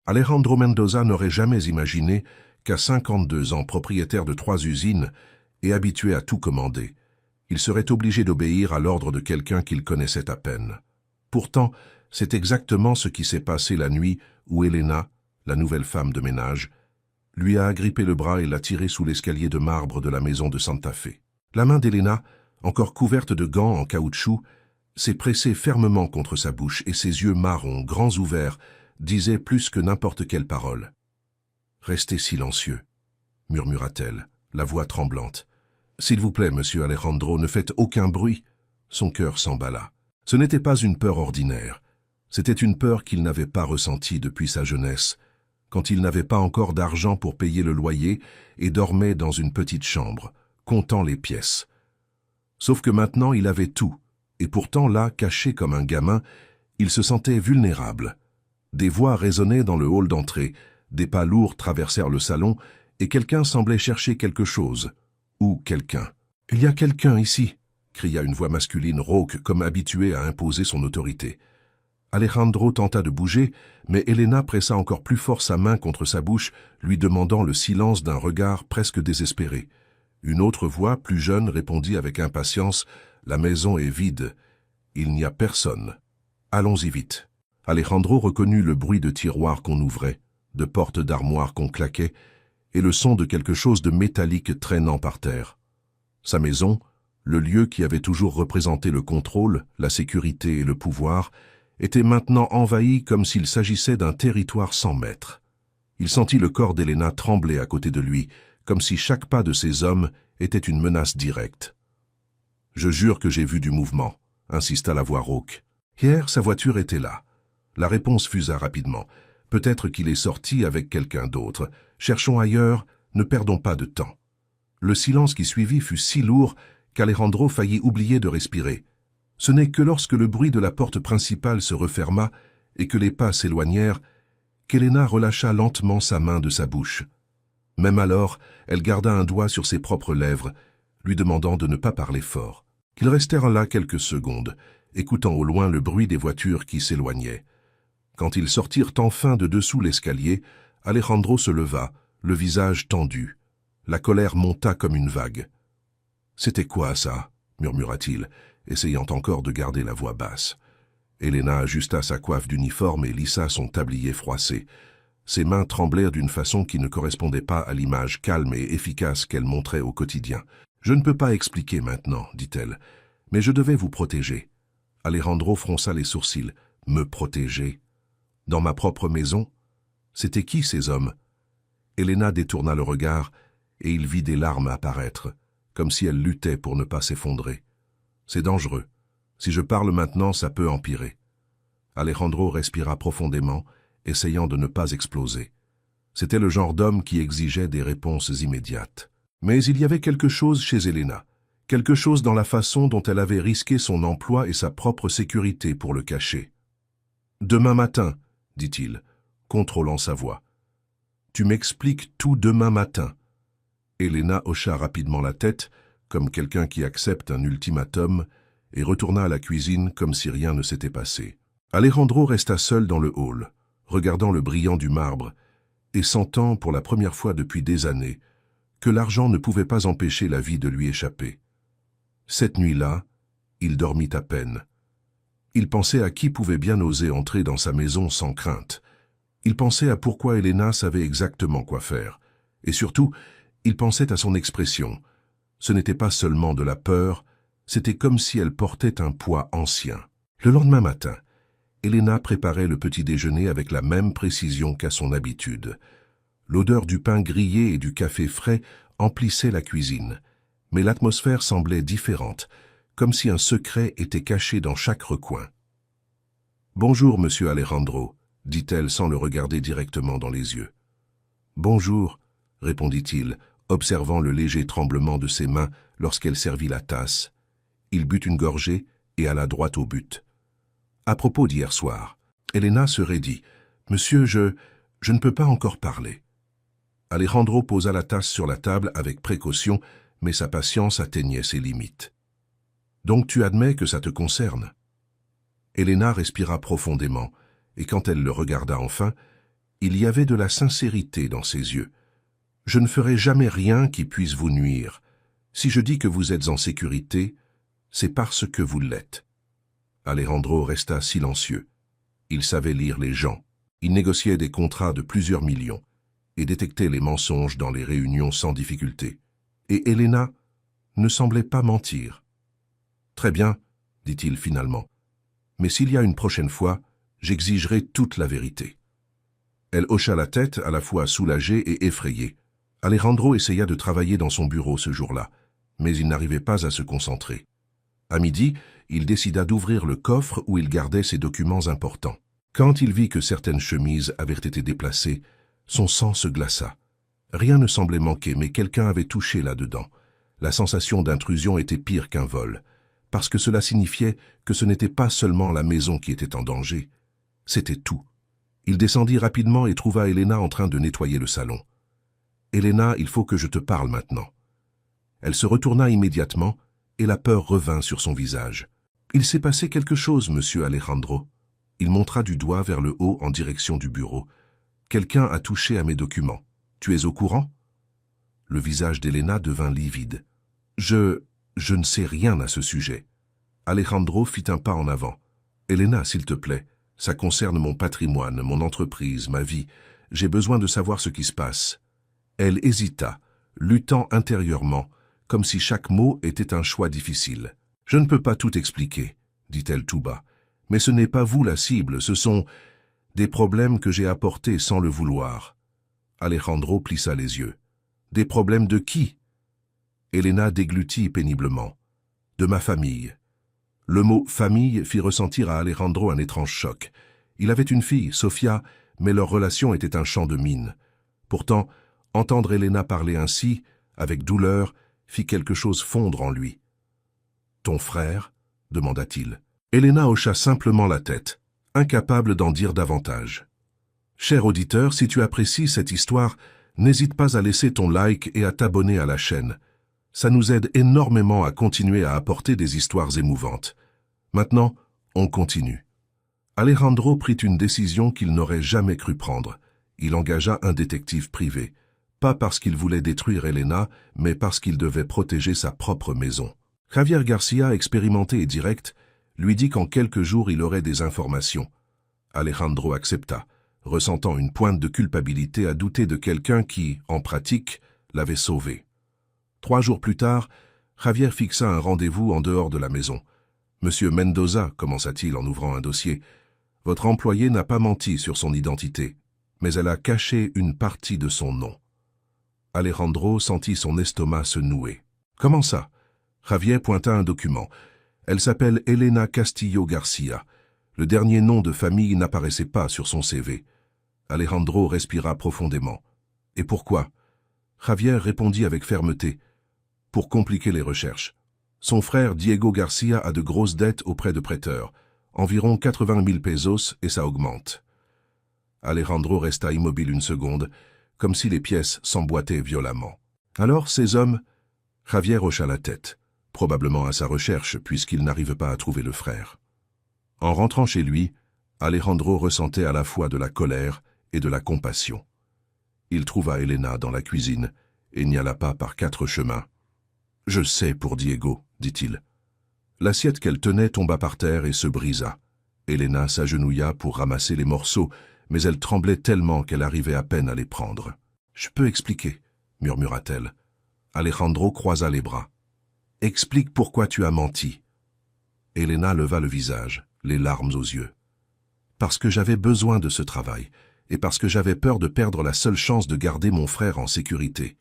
Alejandro Mendoza n'aurait jamais imaginé qu'à 52 ans, propriétaire de 3 usines et habitué à tout commander, il serait obligé d'obéir à l'ordre de quelqu'un qu'il connaissait à peine. Pourtant, c'est exactement ce qui s'est passé la nuit où Elena, la nouvelle femme de ménage, lui a agrippé le bras et l'a tiré sous l'escalier de marbre de la maison de Santa Fe. La main d'Elena, encore couverte de gants en caoutchouc, s'est pressée fermement contre sa bouche et ses yeux marrons, grands ouverts, disaient plus que n'importe quelle parole. « Restez silencieux », murmura-t-elle, la voix tremblante. « S'il vous plaît, monsieur Alejandro, ne faites aucun bruit. » Son cœur s'emballa. Ce n'était pas une peur ordinaire. C'était une peur qu'il n'avait pas ressentie depuis sa jeunesse, quand il n'avait pas encore d'argent pour payer le loyer et dormait dans une petite chambre, comptant les pièces. Sauf que maintenant il avait tout, et pourtant là, caché comme un gamin, il se sentait vulnérable. Des voix résonnaient dans le hall d'entrée, des pas lourds traversèrent le salon, et quelqu'un semblait chercher quelque chose. Ou quelqu'un. « Il y a quelqu'un ici !» cria une voix masculine rauque comme habituée à imposer son autorité. Alejandro tenta de bouger, mais Elena pressa encore plus fort sa main contre sa bouche, lui demandant le silence d'un regard presque désespéré. Une autre voix, plus jeune, répondit avec impatience « La maison est vide. Il n'y a personne. Allons-y vite. » Alejandro reconnut le bruit de tiroirs qu'on ouvrait, de portes d'armoires qu'on claquait, et le son de quelque chose de métallique traînant par terre. Sa maison, le lieu qui avait toujours représenté le contrôle, la sécurité et le pouvoir, était maintenant envahi comme s'il s'agissait d'un territoire sans maître. Il sentit le corps d'Elena trembler à côté de lui, comme si chaque pas de ces hommes était une menace directe. « Je jure que j'ai vu du mouvement », insista la voix rauque. Hier, sa voiture était là. La réponse fusa rapidement. Peut-être qu'il est sorti avec quelqu'un d'autre. Cherchons ailleurs, ne perdons pas de temps. Le silence qui suivit fut si lourd qu'Alejandro faillit oublier de respirer. Ce n'est que lorsque le bruit de la porte principale se referma et que les pas s'éloignèrent qu'Elena relâcha lentement sa main de sa bouche. Même alors, elle garda un doigt sur ses propres lèvres, lui demandant de ne pas parler fort. Ils restèrent là quelques secondes, écoutant au loin le bruit des voitures qui s'éloignaient. Quand ils sortirent enfin de dessous l'escalier, Alejandro se leva, le visage tendu. La colère monta comme une vague. « C'était quoi ça ?» murmura-t-il, essayant encore de garder la voix basse. Elena ajusta sa coiffe d'uniforme et lissa son tablier froissé. Ses mains tremblèrent d'une façon qui ne correspondait pas à l'image calme et efficace qu'elle montrait au quotidien. « Je ne peux pas expliquer maintenant, dit-elle, mais je devais vous protéger. » Alejandro fronça les sourcils. « Me protéger ? Dans ma propre maison ? C'était qui ces hommes ?» Elena détourna le regard et il vit des larmes apparaître, comme si elle luttait pour ne pas s'effondrer. « C'est dangereux. Si je parle maintenant, ça peut empirer. » Alejandro respira profondément, essayant de ne pas exploser. C'était le genre d'homme qui exigeait des réponses immédiates. Mais il y avait quelque chose chez Elena, quelque chose dans la façon dont elle avait risqué son emploi et sa propre sécurité pour le cacher. « Demain matin, » dit-il, contrôlant sa voix. « Tu m'expliques tout demain matin. » Elena hocha rapidement la tête, comme quelqu'un qui accepte un ultimatum, et retourna à la cuisine comme si rien ne s'était passé. Alejandro resta seul dans le hall, regardant le brillant du marbre, et sentant, pour la première fois depuis des années, que l'argent ne pouvait pas empêcher la vie de lui échapper. Cette nuit-là, il dormit à peine. Il pensait à qui pouvait bien oser entrer dans sa maison sans crainte. Il pensait à pourquoi Elena savait exactement quoi faire. Et surtout, il pensait à son expression. Ce n'était pas seulement de la peur, c'était comme si elle portait un poids ancien. Le lendemain matin, Elena préparait le petit déjeuner avec la même précision qu'à son habitude. L'odeur du pain grillé et du café frais emplissait la cuisine, mais l'atmosphère semblait différente, comme si un secret était caché dans chaque recoin. « Bonjour, monsieur Alejandro », dit-elle sans le regarder directement dans les yeux. « Bonjour », répondit-il, observant le léger tremblement de ses mains lorsqu'elle servit la tasse. Il but une gorgée et alla droit au but. « À propos d'hier soir, Elena se raidit. « Monsieur, je ne peux pas encore parler. » Alejandro posa la tasse sur la table avec précaution, mais sa patience atteignait ses limites. « Donc tu admets que ça te concerne ?» Elena respira profondément, et quand elle le regarda enfin, Il y avait de la sincérité dans ses yeux. « Je ne ferai jamais rien qui puisse vous nuire. Si je dis que vous êtes en sécurité, c'est parce que vous l'êtes. » Alejandro resta silencieux. Il savait lire les gens. Il négociait des contrats de plusieurs millions et détectait les mensonges dans les réunions sans difficulté. Et Elena ne semblait pas mentir. « Très bien, » dit-il finalement. « Mais s'il y a une prochaine fois, j'exigerai toute la vérité. » Elle hocha la tête, à la fois soulagée et effrayée. Alejandro essaya de travailler dans son bureau ce jour-là, mais il n'arrivait pas à se concentrer. À midi, il décida d'ouvrir le coffre où il gardait ses documents importants. Quand il vit que certaines chemises avaient été déplacées, son sang se glaça. Rien ne semblait manquer, mais quelqu'un avait touché là-dedans. La sensation d'intrusion était pire qu'un vol, parce que cela signifiait que ce n'était pas seulement la maison qui était en danger, c'était tout. Il descendit rapidement et trouva Elena en train de nettoyer le salon. « Elena, il faut que je te parle maintenant. » Elle se retourna immédiatement et la peur revint sur son visage. « Il s'est passé quelque chose, monsieur Alejandro. » Il montra du doigt vers le haut en direction du bureau. « Quelqu'un a touché à mes documents. Tu es au courant ?» Le visage d'Elena devint livide. « Je ne sais rien à ce sujet. » Alejandro fit un pas en avant. « Elena, s'il te plaît, ça concerne mon patrimoine, mon entreprise, ma vie. J'ai besoin de savoir ce qui se passe. » Elle hésita, luttant intérieurement, comme si chaque mot était un choix difficile. « Je ne peux pas tout expliquer, » dit-elle tout bas. « Mais ce n'est pas vous la cible, ce sont des problèmes que j'ai apportés sans le vouloir. » Alejandro plissa les yeux. « Des problèmes de qui ?» Elena déglutit péniblement. « De ma famille. » Le mot « famille » fit ressentir à Alejandro un étrange choc. Il avait une fille, Sofia, mais leur relation était un champ de mine. Pourtant, entendre Elena parler ainsi, avec douleur, fit quelque chose fondre en lui. « Ton frère ?» demanda-t-il. Elena hocha simplement la tête, incapable d'en dire davantage. « Cher auditeur, si tu apprécies cette histoire, n'hésite pas à laisser ton like et à t'abonner à la chaîne. Ça nous aide énormément à continuer à apporter des histoires émouvantes. Maintenant, on continue. » Alejandro prit une décision qu'il n'aurait jamais cru prendre. Il engagea un détective privé. Pas parce qu'il voulait détruire Elena, mais parce qu'il devait protéger sa propre maison. Javier Garcia, expérimenté et direct, lui dit qu'en quelques jours il aurait des informations. Alejandro accepta, ressentant une pointe de culpabilité à douter de quelqu'un qui, en pratique, l'avait sauvé. 3 jours plus tard, Javier fixa un rendez-vous en dehors de la maison. « Monsieur Mendoza, commença-t-il en ouvrant un dossier, votre employé n'a pas menti sur son identité, mais elle a caché une partie de son nom. » Alejandro sentit son estomac se nouer. « Comment ça ?» Javier pointa un document. « Elle s'appelle Elena Castillo Garcia. Le dernier nom de famille n'apparaissait pas sur son CV. » Alejandro respira profondément. « Et pourquoi ?» Javier répondit avec fermeté. « Pour compliquer les recherches. Son frère Diego Garcia a de grosses dettes auprès de prêteurs, environ 80 000 pesos et ça augmente. » Alejandro resta immobile une seconde, comme si les pièces s'emboîtaient violemment. « Alors, ces hommes ?» Javier hocha la tête, probablement à sa recherche puisqu'il n'arrive pas à trouver le frère. En rentrant chez lui, Alejandro ressentait à la fois de la colère et de la compassion. Il trouva Elena dans la cuisine et n'y alla pas par 4 chemins. « Je sais pour Diego, » dit-il. L'assiette qu'elle tenait tomba par terre et se brisa. Elena s'agenouilla pour ramasser les morceaux, mais elle tremblait tellement qu'elle arrivait à peine à les prendre. « Je peux expliquer, » murmura-t-elle. Alejandro croisa les bras. « Explique pourquoi tu as menti. » Elena leva le visage, les larmes aux yeux. « Parce que j'avais besoin de ce travail, et parce que j'avais peur de perdre la seule chance de garder mon frère en sécurité. »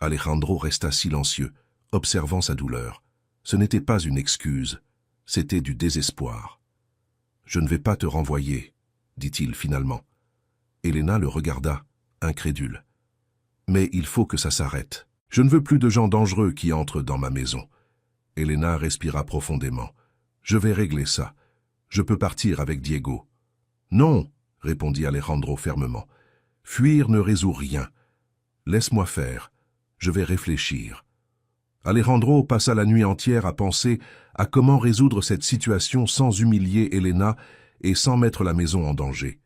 Alejandro resta silencieux, observant sa douleur. Ce n'était pas une excuse, c'était du désespoir. « Je ne vais pas te renvoyer, » dit-il finalement. Elena le regarda, incrédule. « Mais il faut que ça s'arrête. Je ne veux plus de gens dangereux qui entrent dans ma maison. » Elena respira profondément. « Je vais régler ça. Je peux partir avec Diego. »« Non, » répondit Alejandro fermement. « Fuir ne résout rien. Laisse-moi faire. Je vais réfléchir. » Alejandro passa la nuit entière à penser à comment résoudre cette situation sans humilier Elena et sans mettre la maison en danger.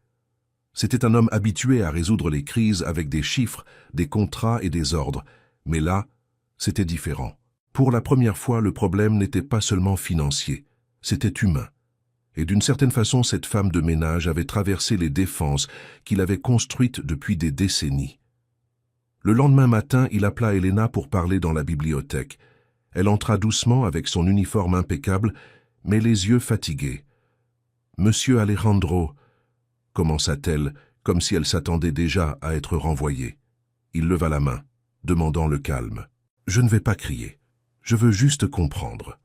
C'était un homme habitué à résoudre les crises avec des chiffres, des contrats et des ordres. Mais là, c'était différent. Pour la première fois, le problème n'était pas seulement financier, c'était humain. Et d'une certaine façon, cette femme de ménage avait traversé les défenses qu'il avait construites depuis des décennies. Le lendemain matin, il appela Elena pour parler dans la bibliothèque. Elle entra doucement avec son uniforme impeccable, mais les yeux fatigués. « Monsieur Alejandro », commença-t-elle, comme si elle s'attendait déjà à être renvoyée. Il leva la main, demandant le calme. « Je ne vais pas crier. Je veux juste comprendre. »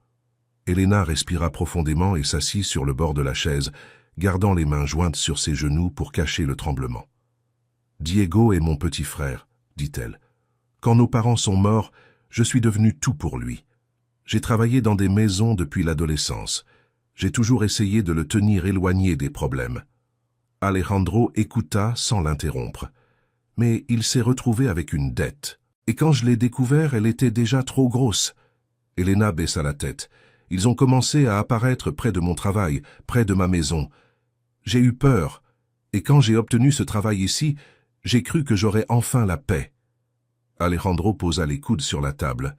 Elena respira profondément et s'assit sur le bord de la chaise, gardant les mains jointes sur ses genoux pour cacher le tremblement. « Diego est mon petit frère, » dit-elle. « Quand nos parents sont morts, je suis devenue tout pour lui. J'ai travaillé dans des maisons depuis l'adolescence. J'ai toujours essayé de le tenir éloigné des problèmes. » Alejandro écouta sans l'interrompre. Mais il s'est retrouvé avec une dette. Et quand je l'ai découvert, elle était déjà trop grosse. Elena baissa la tête. Ils ont commencé à apparaître près de mon travail, près de ma maison. J'ai eu peur. Et quand j'ai obtenu ce travail ici, j'ai cru que j'aurais enfin la paix. Alejandro posa les coudes sur la table.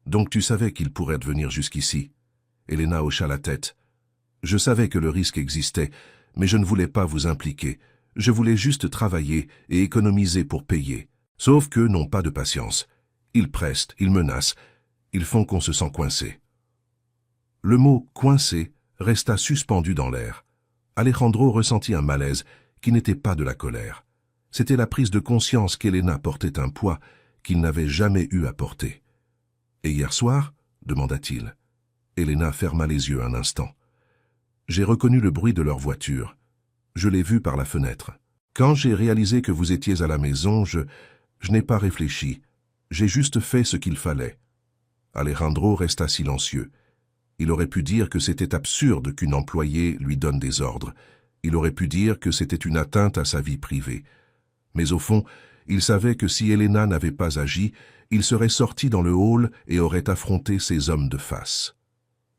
Donc tu savais qu'il pourrait venir jusqu'ici. Elena hocha la tête. Je savais que le risque existait, mais je ne voulais pas vous impliquer. Je voulais juste travailler et économiser pour payer. Sauf qu'eux n'ont pas de patience. Ils pressent, ils menacent, ils font qu'on se sent coincé. Le mot « coincé » resta suspendu dans l'air. Alejandro ressentit un malaise qui n'était pas de la colère. C'était la prise de conscience qu'Elena portait un poids qu'il n'avait jamais eu à porter. « Et hier soir ?» demanda-t-il. Elena ferma les yeux un instant. « J'ai reconnu le bruit de leur voiture. Je l'ai vu par la fenêtre. Quand j'ai réalisé que vous étiez à la maison, je n'ai pas réfléchi. J'ai juste fait ce qu'il fallait. » Alejandro resta silencieux. Il aurait pu dire que c'était absurde qu'une employée lui donne des ordres. Il aurait pu dire que c'était une atteinte à sa vie privée. Mais au fond, il savait que si Elena n'avait pas agi, il serait sorti dans le hall et aurait affronté ces hommes de face.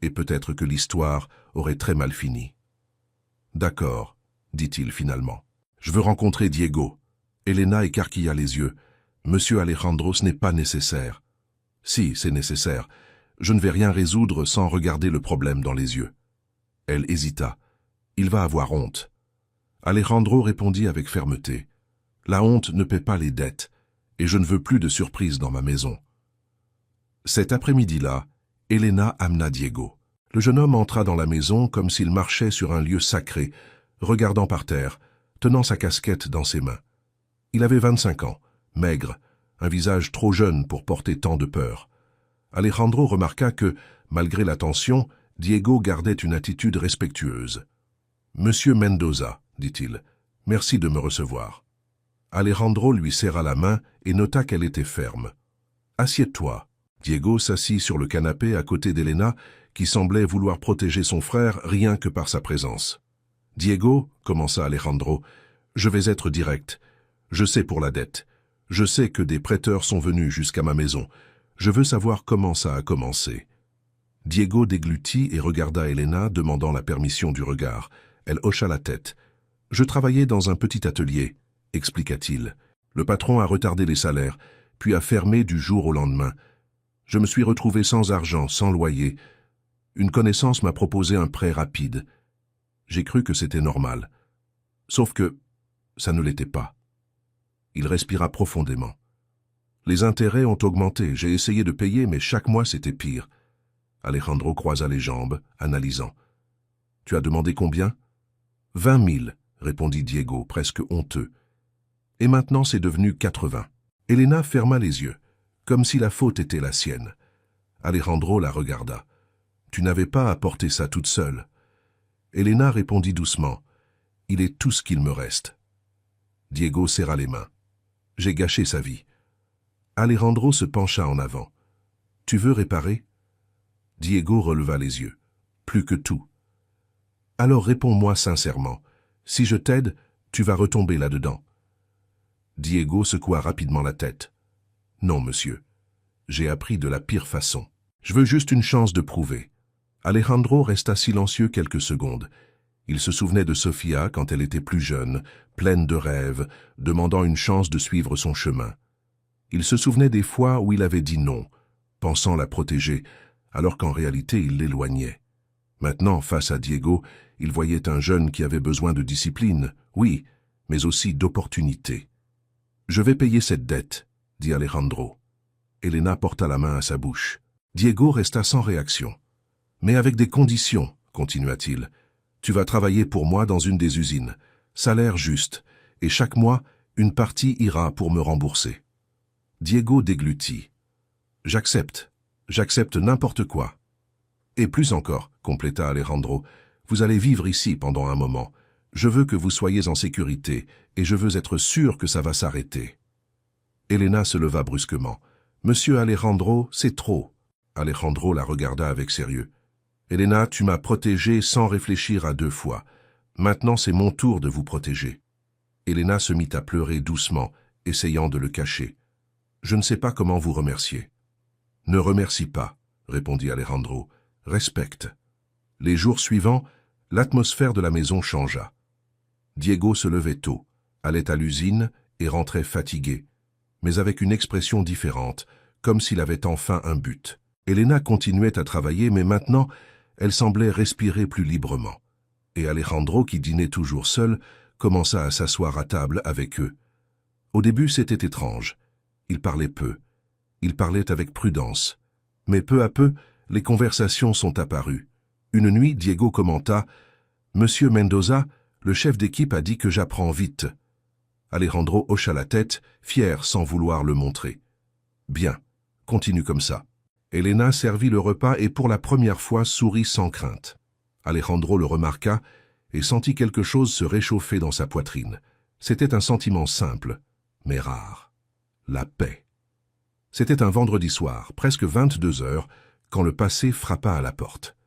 Et peut-être que l'histoire aurait très mal fini. « D'accord, » dit-il finalement. « Je veux rencontrer Diego. » Elena écarquilla les yeux. « Monsieur Alejandro, ce n'est pas nécessaire. »« Si, c'est nécessaire. Je ne vais rien résoudre sans regarder le problème dans les yeux. » Elle hésita. « Il va avoir honte. » Alejandro répondit avec fermeté. « La honte ne paie pas les dettes, et je ne veux plus de surprises dans ma maison. » Cet après-midi-là, Elena amena Diego. Le jeune homme entra dans la maison comme s'il marchait sur un lieu sacré, regardant par terre, tenant sa casquette dans ses mains. Il avait 25 ans, maigre, un visage trop jeune pour porter tant de peur. Alejandro remarqua que, malgré la tension, Diego gardait une attitude respectueuse. « Monsieur Mendoza, » dit-il, « merci de me recevoir. » Alejandro lui serra la main et nota qu'elle était ferme. « Assieds-toi. » Diego s'assit sur le canapé à côté d'Elena, qui semblait vouloir protéger son frère rien que par sa présence. « Diego, » commença Alejandro, « je vais être direct. Je sais pour la dette. Je sais que des prêteurs sont venus jusqu'à ma maison. Je veux savoir comment ça a commencé. » Diego déglutit et regarda Elena, demandant la permission du regard. Elle hocha la tête. « Je travaillais dans un petit atelier, » expliqua-t-il. « Le patron a retardé les salaires, puis a fermé du jour au lendemain. Je me suis retrouvé sans argent, sans loyer. Une connaissance m'a proposé un prêt rapide. J'ai cru que c'était normal. Sauf que ça ne l'était pas. » Il respira profondément. « Les intérêts ont augmenté. J'ai essayé de payer, mais chaque mois c'était pire. » Alejandro croisa les jambes, analysant. « Tu as demandé combien ?»« 20 000, » répondit Diego, presque honteux. « Et maintenant c'est devenu 80. » Elena ferma les yeux, comme si la faute était la sienne. Alejandro la regarda. « Tu n'avais pas à porter ça toute seule. » Elena répondit doucement. « Il est tout ce qu'il me reste. » Diego serra les mains. « J'ai gâché sa vie. » Alejandro se pencha en avant. « Tu veux réparer ?» Diego releva les yeux. « Plus que tout. » « Alors réponds-moi sincèrement. Si je t'aide, tu vas retomber là-dedans. » Diego secoua rapidement la tête. « Non, monsieur. J'ai appris de la pire façon. Je veux juste une chance de prouver. » Alejandro resta silencieux quelques secondes. Il se souvenait de Sofia quand elle était plus jeune, pleine de rêves, demandant une chance de suivre son chemin. Il se souvenait des fois où il avait dit non, pensant la protéger, alors qu'en réalité il l'éloignait. Maintenant, face à Diego, il voyait un jeune qui avait besoin de discipline, oui, mais aussi d'opportunité. « Je vais payer cette dette », dit Alejandro. Elena porta la main à sa bouche. Diego resta sans réaction. « Mais avec des conditions », continua-t-il. « Tu vas travailler pour moi dans une des usines. Salaire juste, et chaque mois, une partie ira pour me rembourser. » Diego déglutit. « J'accepte n'importe quoi. » « Et plus encore, » compléta Alejandro, « vous allez vivre ici pendant un moment. Je veux que vous soyez en sécurité, et je veux être sûr que ça va s'arrêter. » Elena se leva brusquement. « Monsieur Alejandro, c'est trop. » Alejandro la regarda avec sérieux. « Elena, tu m'as protégé sans réfléchir à 2 fois. Maintenant, c'est mon tour de vous protéger. » Elena se mit à pleurer doucement, essayant de le cacher. « Je ne sais pas comment vous remercier. »« Ne remercie pas, » répondit Alejandro. « Respecte. » Les jours suivants, l'atmosphère de la maison changea. Diego se levait tôt, allait à l'usine et rentrait fatigué, mais avec une expression différente, comme s'il avait enfin un but. Elena continuait à travailler, mais maintenant, elle semblait respirer plus librement. Et Alejandro, qui dînait toujours seul, commença à s'asseoir à table avec eux. Au début, c'était étrange. Il parlait peu. Il parlait avec prudence. Mais peu à peu, les conversations sont apparues. Une nuit, Diego commenta « Monsieur Mendoza, le chef d'équipe a dit que j'apprends vite. » Alejandro hocha la tête, fier sans vouloir le montrer. « Bien, continue comme ça. » Elena servit le repas et pour la première fois sourit sans crainte. Alejandro le remarqua et sentit quelque chose se réchauffer dans sa poitrine. C'était un sentiment simple, mais rare. La paix. C'était un vendredi soir, presque 22 heures, quand le passé frappa à la porte.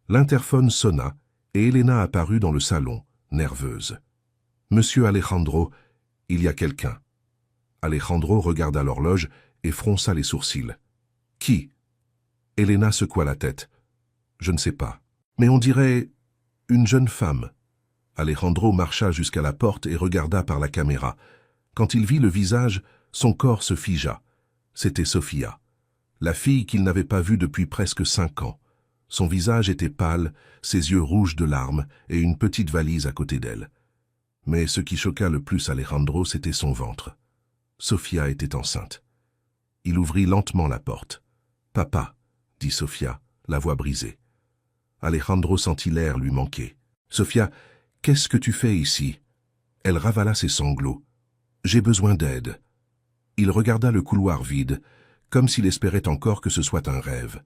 L'interphone sonna et Elena apparut dans le salon, nerveuse. « Monsieur Alejandro, il y a quelqu'un. » Alejandro regarda l'horloge et fronça les sourcils. « Qui ?» Elena secoua la tête. « Je ne sais pas. Mais on dirait une jeune femme. » Alejandro marcha jusqu'à la porte et regarda par la caméra. Quand il vit le visage, son corps se figea. C'était Sofia, la fille qu'il n'avait pas vue depuis presque 5 ans. Son visage était pâle, ses yeux rouges de larmes et une petite valise à côté d'elle. Mais ce qui choqua le plus Alejandro, c'était son ventre. Sofia était enceinte. Il ouvrit lentement la porte. « Papa » dit Sofia, la voix brisée. Alejandro sentit l'air lui manquer. « Sofia, qu'est-ce que tu fais ici ?» Elle ravala ses sanglots. « J'ai besoin d'aide. » Il regarda le couloir vide, comme s'il espérait encore que ce soit un rêve.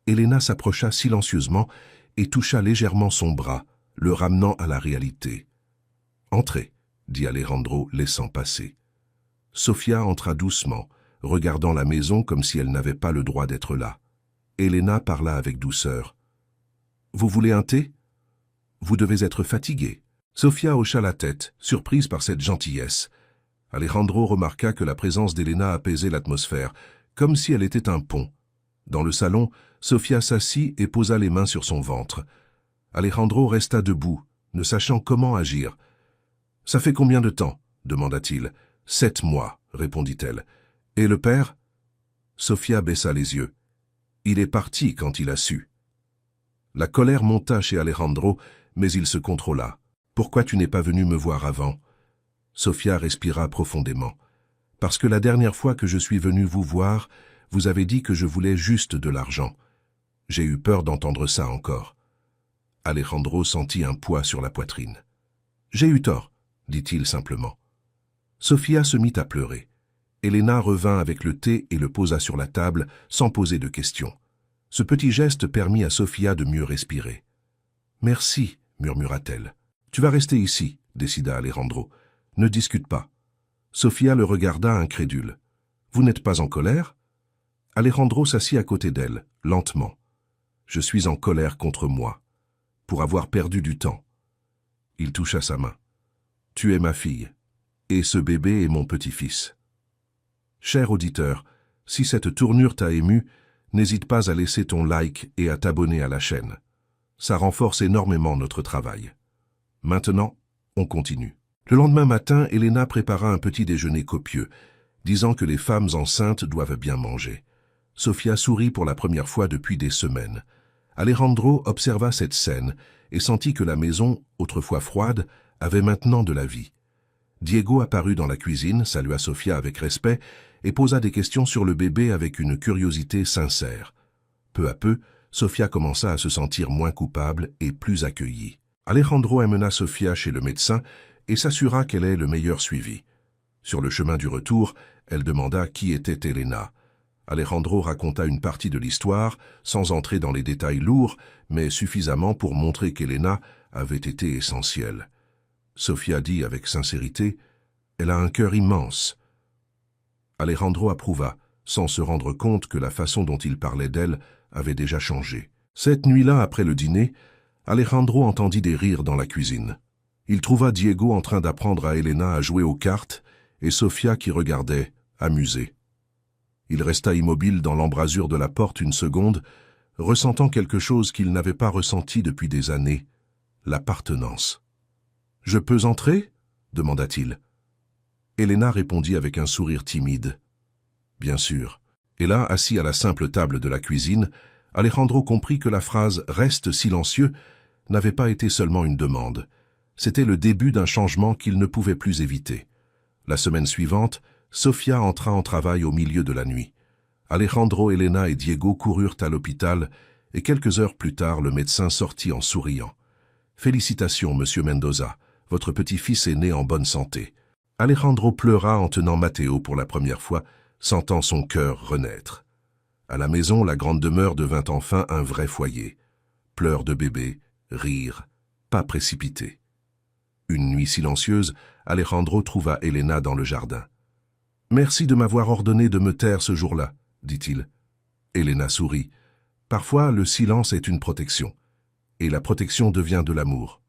Elena s'approcha silencieusement et toucha légèrement son bras, le ramenant à la réalité. « Entrez » dit Alejandro, laissant passer. Sofia entra doucement, regardant la maison comme si elle n'avait pas le droit d'être là. Elena parla avec douceur. « Vous voulez un thé ? Vous devez être fatigué. » Sofia hocha la tête, surprise par cette gentillesse. Alejandro remarqua que la présence d'Elena apaisait l'atmosphère, comme si elle était un pont. Dans le salon, Sofia s'assit et posa les mains sur son ventre. Alejandro resta debout, ne sachant comment agir. « Ça fait combien de temps ?» demanda-t-il. « 7 mois, répondit-elle. « Et le père ?» Sofia baissa les yeux. « Il est parti quand il a su. » La colère monta chez Alejandro, mais il se contrôla. « Pourquoi tu n'es pas venu me voir avant ?» Sofia respira profondément. « Parce que la dernière fois que je suis venu vous voir, vous avez dit que je voulais juste de l'argent. J'ai eu peur d'entendre ça encore. » Alejandro sentit un poids sur la poitrine. « J'ai eu tort, » dit-il simplement. Sofia se mit à pleurer. Elena revint avec le thé et le posa sur la table sans poser de questions. Ce petit geste permit à Sofia de mieux respirer. « Merci, » murmura-t-elle. « Tu vas rester ici, » décida Alejandro. « Ne discute pas. » Sofia le regarda incrédule. « Vous n'êtes pas en colère ?» Alejandro s'assit à côté d'elle, lentement. « Je suis en colère contre moi, pour avoir perdu du temps. » Il toucha sa main. « Tu es ma fille, et ce bébé est mon petit-fils. » Cher auditeur, si cette tournure t'a ému, n'hésite pas à laisser ton like et à t'abonner à la chaîne. Ça renforce énormément notre travail. Maintenant, on continue. Le lendemain matin, Elena prépara un petit déjeuner copieux, disant que les femmes enceintes doivent bien manger. Sofia sourit pour la première fois depuis des semaines. Alejandro observa cette scène et sentit que la maison, autrefois froide, avait maintenant de la vie. Diego apparut dans la cuisine, salua Sofia avec respect et posa des questions sur le bébé avec une curiosité sincère. Peu à peu, Sofia commença à se sentir moins coupable et plus accueillie. Alejandro amena Sofia chez le médecin et s'assura qu'elle ait le meilleur suivi. Sur le chemin du retour, elle demanda qui était Elena. Alejandro raconta une partie de l'histoire, sans entrer dans les détails lourds, mais suffisamment pour montrer qu'Elena avait été essentielle. Sofia dit avec sincérité, « Elle a un cœur immense. » Alejandro approuva, sans se rendre compte que la façon dont il parlait d'elle avait déjà changé. Cette nuit-là, après le dîner, Alejandro entendit des rires dans la cuisine. Il trouva Diego en train d'apprendre à Elena à jouer aux cartes et Sofia qui regardait, amusée. Il resta immobile dans l'embrasure de la porte une seconde, ressentant quelque chose qu'il n'avait pas ressenti depuis des années, l'appartenance. « Je peux entrer ?» demanda-t-il. Elena répondit avec un sourire timide. « Bien sûr. » Et là, assis à la simple table de la cuisine, Alejandro comprit que la phrase « reste silencieux » n'avait pas été seulement une demande. C'était le début d'un changement qu'il ne pouvait plus éviter. La semaine suivante, Sofia entra en travail au milieu de la nuit. Alejandro, Elena et Diego coururent à l'hôpital et quelques heures plus tard, le médecin sortit en souriant. « Félicitations, monsieur Mendoza, votre petit-fils est né en bonne santé. » Alejandro pleura en tenant Matteo pour la première fois, sentant son cœur renaître. À la maison, la grande demeure devint enfin un vrai foyer. Pleurs de bébé, rires, pas précipités. Une nuit silencieuse, Alejandro trouva Elena dans le jardin. « Merci de m'avoir ordonné de me taire ce jour-là, » dit-il. Elena sourit. « Parfois, le silence est une protection, et la protection devient de l'amour. »